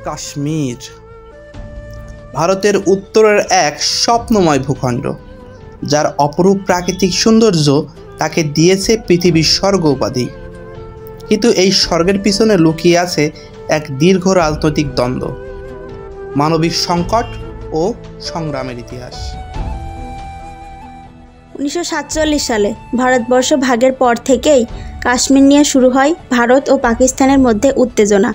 কাশ্মীর ভারতের উত্তরের এক স্বপ্নময় ভূখণ্ড, যার অপরূপ প্রাকৃতিক সৌন্দর্য তাকে দিয়েছে পৃথিবীর স্বর্গ উপাধি। কিন্তু এই স্বর্গের পিছনে লুকিয়ে আছে এক দীর্ঘ রাজনৈতিক দ্বন্দ্ব, মানবিক সংকট ও সংগ্রামের ইতিহাস। 1947 সালে ভারতবর্ষ ভাগের পর থেকেই কাশ্মীর নিয়ে শুরু হয় ভারত ও পাকিস্তানের মধ্যে উত্তেজনা।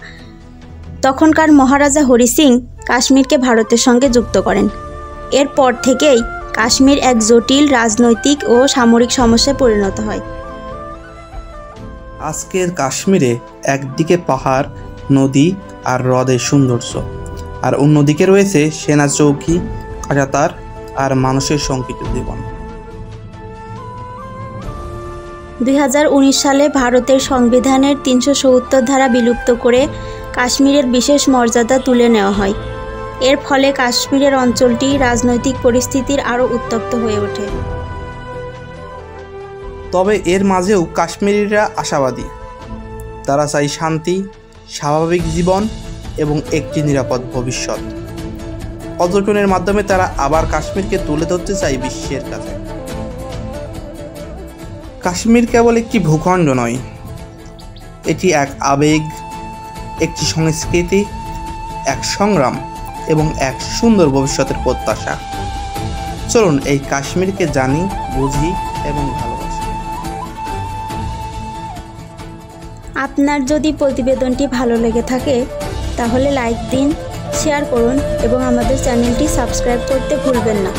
তখনকার মহারাজা হরি সিং কাশ্মীরকে ভারতের সঙ্গে যুক্ত করেন। এরপর থেকেই কাশ্মীর এক জটিল রাজনৈতিক ও সামরিক সমস্যায় পরিণত হয়। আজকের কাশ্মীরে একদিকে পাহাড়, নদী আর হ্রদের সৌন্দর্য, আর অন্যদিকে রয়েছে সেনা চৌকি, কাঁটাতার আর মানুষের শঙ্কিত জীবন। 2019 সালে ভারতের সংবিধানের 370 ধারা বিলুপ্ত করে কাশ্মীরের বিশেষ মর্যাদা তুলে নেওয়া হয়। এর ফলে কাশ্মীরের অঞ্চলটি রাজনৈতিক পরিস্থিতির আরও উত্তপ্ত হয়ে ওঠে। তবে এর মাঝেও কাশ্মীরিরা আশাবাদী। তারা চায় শান্তি, স্বাভাবিক জীবন এবং একটি নিরাপদ ভবিষ্যৎ। পর্যটনের মাধ্যমে তারা আবার কাশ্মীরকে তুলে ধরতে চায় বিশ্বের কাছে। কাশ্মীর কেবল একটি ভূখণ্ড নয়, এটি এক আবেগ, একটি সংস্কৃতি, এক সংগ্রাম এবং এক সুন্দর ভবিষ্যতের প্রত্যাশা। চলুন এই কাশ্মীরকে জানি, বুঝি এবং ভালোবাসি। আপনার যদি প্রতিবেদনটি ভালো লেগে থাকে তাহলে লাইক দিন, শেয়ার করুন এবং আমাদের চ্যানেলটি সাবস্ক্রাইব করতে ভুলবেন না।